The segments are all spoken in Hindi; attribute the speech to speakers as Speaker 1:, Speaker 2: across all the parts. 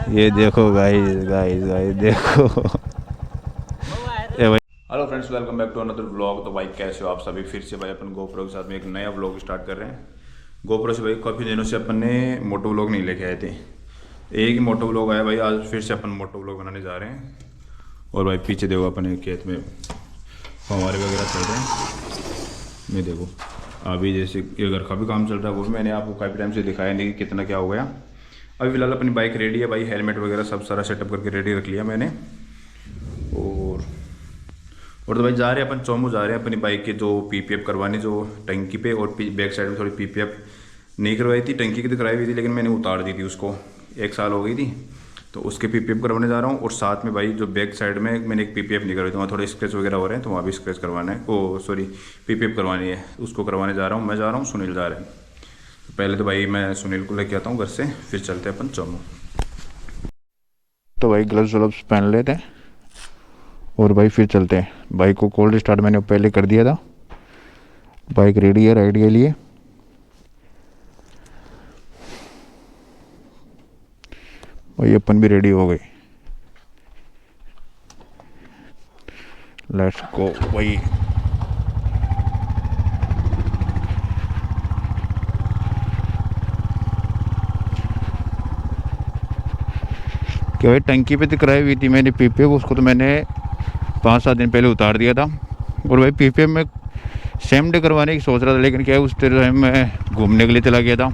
Speaker 1: ये देखो गाइस गाइस गाइस देखो। ए भाई,
Speaker 2: hello friends, welcome back to another vlog. तो भाई कैसे हो आप सभी? फिर से भाई अपन गोप्रो के साथ में एक नया व्लॉग स्टार्ट कर रहे हैं। गोप्रो से भाई काफ़ी दिनों से अपन ने मोटो व्लॉग नहीं लेके आए थे। एक ही मोटो व्लॉग आया भाई, आज फिर से अपन मोटो व्लॉग बनाने जा रहे हैं। और भाई पीछे देखो अपने खेत में फव्वारे वगैरह चल रहे हैं। मैं देखो अभी जैसे ये घर का भी काम चल रहा है, वो भी मैंने आपको काफ़ी टाइम से दिखाया नहीं कि कितना क्या हो गया। अभी फिलहाल अपनी बाइक रेडी है भाई, हेलमेट वगैरह सब सारा सेटअप करके रेडी रख लिया मैंने। और तो भाई जा रहे हैं अपन चौमू, जा रहे हैं अपनी बाइक के जो पीपीएफ करवाने, जो टंकी पे और बैक साइड में थोड़ी पीपीएफ नहीं करवाई थी। टंकी की तो कराई हुई थी लेकिन मैंने उतार दी थी उसको, 1 साल हो गई थी। तो उसके पीपीएफ करवाने जा रहा हूँ। और साथ में भाई जो बैक साइड में मैंने एक पीपीएफ नहीं करवाई, तो वहाँ थोड़े स्क्रैच वगैरह हो रहे हैं, तो वहाँ भी स्क्रैच करवाना है। ओ सॉरी, पीपीएफ करवानी है, उसको करवाने जा रहा हूँ। मैं जा रहा हूँ, सुनील जा रहे हैं। तो पहले तो भाई मैं सुनील को लेके आता हूँ घर से, फिर चलते हैं अपन चौमू।
Speaker 1: तो भाई ग्लव्स व्लव्स पहन लेते हैं और भाई फिर चलते हैं। बाइक को कोल्ड स्टार्ट मैंने पहले कर दिया था। बाइक रेडी है राइड के लिए। भाई अपन भी रेडी हो गए। लेट्स गो भाई। क्या भाई, टंकी पे तो कराई हुई थी मैंने पीपीएफ, उसको तो मैंने 5-7 दिन पहले उतार दिया था। और भाई पीपीएफ में सेम डे करवाने की सोच रहा था, लेकिन क्या है उस टाइम मैं घूमने के लिए चला गया था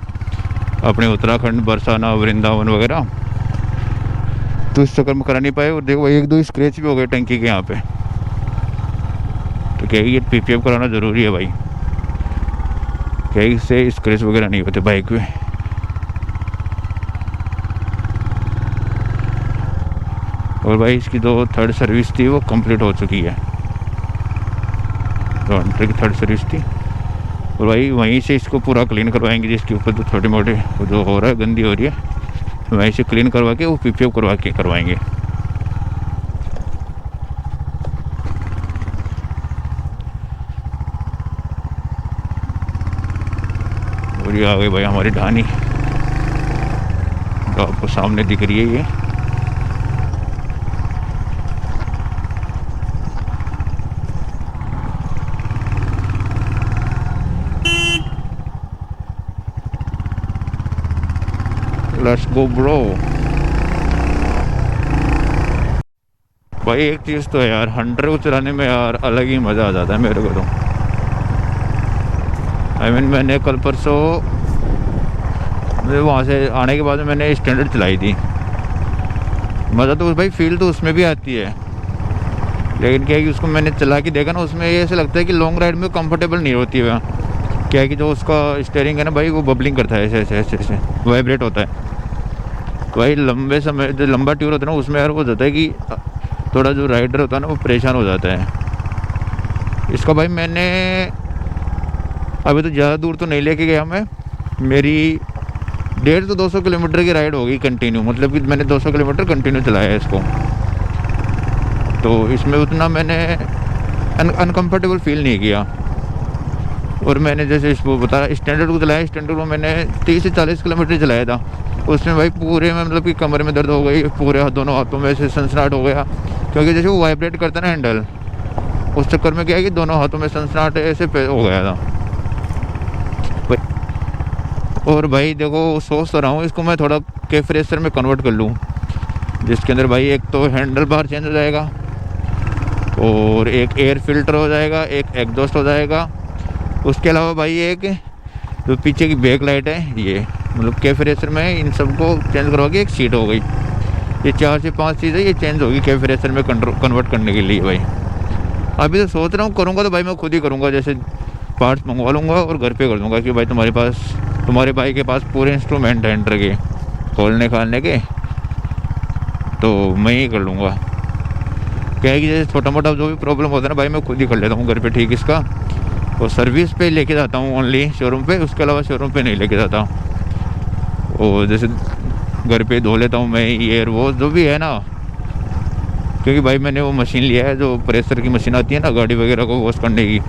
Speaker 1: अपने उत्तराखंड, बरसाना, वृंदावन वगैरह, तो इस चक्कर में करा नहीं पाए। और देखो भाई 1-2 स्क्रैच भी हो गए टंकी के यहाँ पे। तो क्या है ये पीपीएफ कराना ज़रूरी है भाई, क्या है इससे स्क्रैच वगैरह नहीं होते बाइक में। और भाई इसकी जो थर्ड सर्विस थी वो कंप्लीट हो चुकी है, तो की थर्ड सर्विस थी। और भाई वहीं से इसको पूरा क्लीन करवाएंगे, जिसके ऊपर जो छोटे मोटे जो हो रहा है, गंदी हो रही है, वहीं से क्लीन करवा के वो पीपीएफ करवा के करवाएंगे। और ये आ गई भाई हमारी ढानी, तो आपको सामने दिख रही है ये। Let's go bro. भाई एक चीज़ तो है यार, 100 को चलाने में यार अलग ही मज़ा आ जाता है मेरे को तो। मैंने कल परसों वहाँ से आने के बाद में मैंने स्टैंडर्ड चलाई थी। मज़ा तो भाई फील तो उसमें भी आती है, लेकिन क्या है कि उसको मैंने चला के देखा ना, उसमें ये ऐसा लगता है कि लॉन्ग राइड में कंफर्टेबल नहीं होती है। क्या है कि जो उसका स्टीयरिंग है ना भाई, वो बबलिंग करता है, ऐसे ऐसे ऐसे ऐसे वाइब्रेट होता है। भाई लंबे समय जो लंबा टूर होता है ना, उसमें यार वो होता है कि थोड़ा जो राइडर होता है ना वो परेशान हो जाता है। इसका भाई मैंने अभी तो ज़्यादा दूर तो नहीं लेके गया मैं, मेरी 150-200 किलोमीटर की राइड होगी कंटिन्यू, मतलब कि मैंने 200 किलोमीटर कंटिन्यू चलाया है इसको। तो इसमें उतना मैंने अनकम्फर्टेबल फील नहीं किया। और मैंने जैसे इसको बताया स्टैंडर्ड को चलाया, स्टैंडर्ड को मैंने 30 से 40 किलोमीटर चलाया था। उसमें भाई पूरे में मतलब कि कमर में दर्द हो गई, पूरे दोनों हाथों में से सनसनाहट हो गया, क्योंकि जैसे वो वाइब्रेट करता है ना हैंडल, उस चक्कर में क्या है कि दोनों हाथों में सनसनाहट ऐसे हो गया था। और भाई देखो सोच तो रहा हूँ इसको मैं थोड़ा कैफ रेसर में कन्वर्ट कर लूँ, जिसके अंदर भाई एक तो हैंडल बार चेंज हो जाएगा, और एक एयर फिल्टर हो जाएगा, एक एग्जॉस्ट हो जाएगा। उसके अलावा भाई एक जो पीछे की बैक लाइट है, ये मतलब कैफ रेसर में इन सबको चेंज करवा के एक सीट हो गई। ये 4 से 5 चीज़ें ये चेंज होगी कैफ रेसर में कन्वर्ट करने के लिए भाई। अभी तो सोच रहा हूँ करूँगा तो भाई मैं खुद ही करूँगा, जैसे पार्ट्स मंगवा लूँगा और घर पे कर दूँगा कि भाई तुम्हारे भाई के पास पूरे इंस्ट्रूमेंट हैं एंटर के खोलने खालने के, तो मैं ही कर लूँगा। क्या है कि जैसे छोटा मोटा जो भी प्रॉब्लम होता है ना भाई, मैं खुद ही कर लेता हूँ घर पे ठीक इसका। और सर्विस पे लेके जाता हूँ ओनली शोरूम पे, उसके अलावा शोरूम पे नहीं लेके जाता। और जैसे घर पे धो लेता हूँ मैं, एयर वो जो भी है ना, क्योंकि भाई मैंने वो मशीन लिया है जो प्रेशर की मशीन आती है ना गाड़ी वगैरह को वॉश करने की,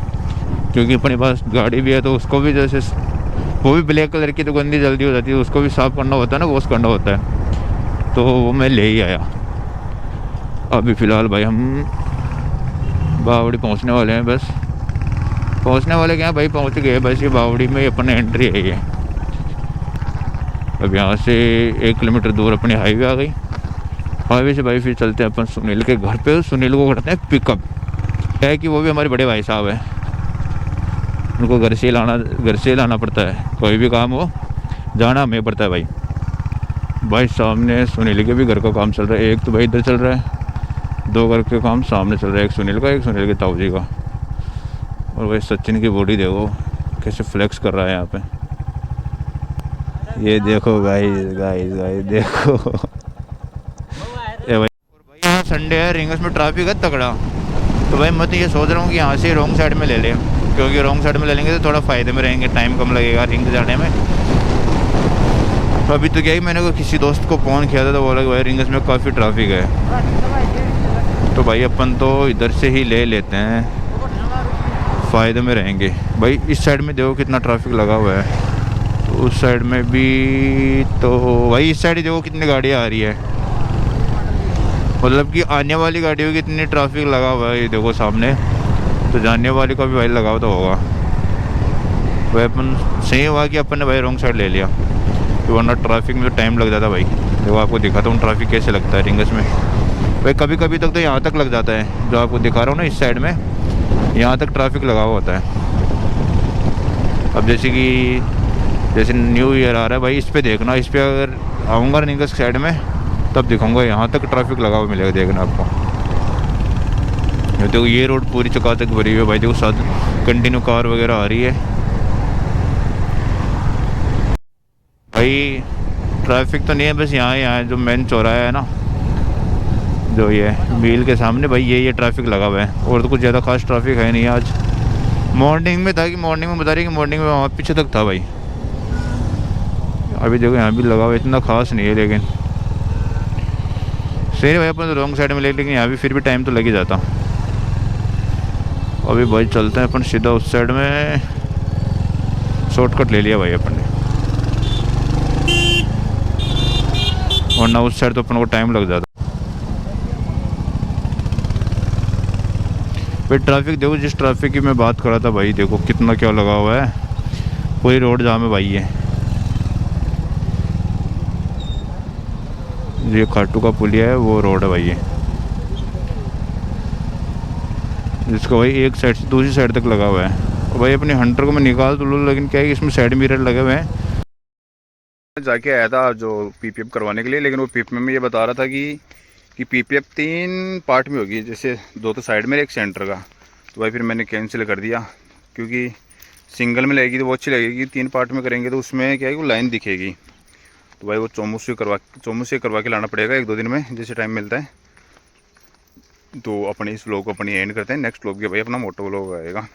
Speaker 1: क्योंकि अपने पास गाड़ी भी है, तो उसको भी जैसे वो भी ब्लैक कलर की तो गंदी जल्दी हो जाती है, उसको भी साफ़ करना होता है ना, वॉश करना होता है। तो वो मैं ले ही आया। अभी फ़िलहाल भाई हम बावड़ी पहुंचने वाले हैं, बस पहुंचने वाले क्या भाई, पहुंच गए बस। ये बावड़ी में अपने एंट्री है ये। अब यहाँ से 1 किलोमीटर दूर अपनी हाईवे आ गई। हाईवे से भाई फिर चलते हैं अपन सुनील के घर पे। सुनील को करते हैं पिकअप। क्या है कि वो भी हमारे बड़े भाई साहब हैं, उनको घर से लाना पड़ता है। कोई भी काम हो जाना हमें पड़ता है भाई। भाई सामने सुनील के भी घर का काम चल रहा है। एक तो भाई इधर चल रहा है, 2 घर के काम सामने चल रहा है, एक सुनील का, एक सुनील के ताऊ जी का। और भाई सचिन की बॉडी देखो कैसे फ्लेक्स कर रहा है यहाँ पे। ये देखो गाइस देखो। ये भाई यहाँ संडे है, रिंगस में ट्रैफिक है तगड़ा। तो भाई मैं तो ये सोच रहा हूँ कि यहाँ से रॉन्ग साइड में ले लें, क्योंकि रॉन्ग साइड में ले लेंगे तो थोड़ा फ़ायदे में रहेंगे, टाइम कम लगेगा रिंग जाने में। तो अभी तो क्या ही, मैंने किसी दोस्त को फ़ोन किया था तो बोला कि भाई रिंगस में काफ़ी ट्रैफिक है। तो भाई अपन तो इधर से ही ले लेते हैं, फ़ायदे में रहेंगे। भाई इस साइड में देखो कितना ट्रैफिक लगा हुआ है, तो उस साइड में भी। तो भाई इस साइड देखो कितनी गाड़ियाँ आ रही है, मतलब कि आने वाली गाड़ियों की इतनी ट्रैफिक लगा हुआ है। ये देखो सामने, तो जाने वाली का भी भाई लगा हुआ तो होगा। भाई अपन सही हुआ कि अपन ने भाई रॉन्ग साइड ले लिया, तो वरना ट्रैफिक में तो टाइम लग जाता भाई। देखो आपको दिखाता हूँ ट्रैफिक कैसे लगता है रिंगस में। भाई कभी कभी तक तो यहाँ तक लग जाता है, जो आपको दिखा रहा हूँ ना इस साइड में, यहाँ तक ट्रैफिक लगा हुआ होता है। अब जैसे न्यू ईयर आ रहा है भाई, इस पे देखना, इस पे अगर आऊँगा रिंगस साइड में तब दिखाऊंगा, यहाँ तक ट्रैफिक लगा हुआ मिलेगा देखना आपको। देखो ये रोड पूरी चकाचक भरी हुई है भाई। देखो साथ कंटिन्यू कार वगैरह आ रही है भाई। ट्रैफिक तो नहीं है, बस यहाँ जो मेन चौराहा है ना, जो ये मील के सामने भाई, ये ट्रैफिक लगा हुआ है। और तो कुछ ज़्यादा खास ट्रैफिक है नहीं आज। मॉर्निंग में था कि मॉर्निंग में बता रही कि मॉर्निंग में वहाँ पीछे तक था भाई। अभी देखो यहाँ भी लगा हुआ है, इतना खास नहीं है लेकिन सही है भाई। अपन तो रॉन्ग साइड में ले, लेकिन यहाँ भी फिर भी टाइम तो लग ही जाता। अभी भाई चलते हैं अपन सीधा उस साइड में, शॉर्टकट ले लिया भाई अपन ने, वरना उस साइड तो अपन को टाइम लग जाता। भाई ट्रैफिक देखो, जिस ट्रैफिक की मैं बात कर रहा था भाई, देखो कितना क्या लगा हुआ है, पूरी रोड जाम है भाई। ये खाटू का पुलिया है, वो रोड है भाई ये, जिसका भाई एक साइड से दूसरी साइड तक लगा हुआ है। और भाई अपने हंटर को मैं निकाल तो लूँ, लेकिन क्या है कि इसमें साइड मिरर लगे हुए हैं। जाके आया था जो पीपीएफ करवाने के लिए, लेकिन वो पीपीएफ में ये बता रहा था कि पीपीएफ 3 पार्ट में होगी, जैसे 2 तो साइड में, एक सेंटर का। तो भाई फिर मैंने कैंसिल कर दिया, क्योंकि सिंगल में लगेगी तो वो अच्छी लगेगी, 3 पार्ट में करेंगे तो उसमें क्या है कि वो लाइन दिखेगी। तो भाई वो चोमू से करवा के लाना पड़ेगा 1-2 दिन में, जैसे टाइम मिलता है। तो अपने इस व्लॉग को अपनी एंड करते हैं। नेक्स्ट व्लॉग के भाई अपना मोटो व्लॉग आएगा।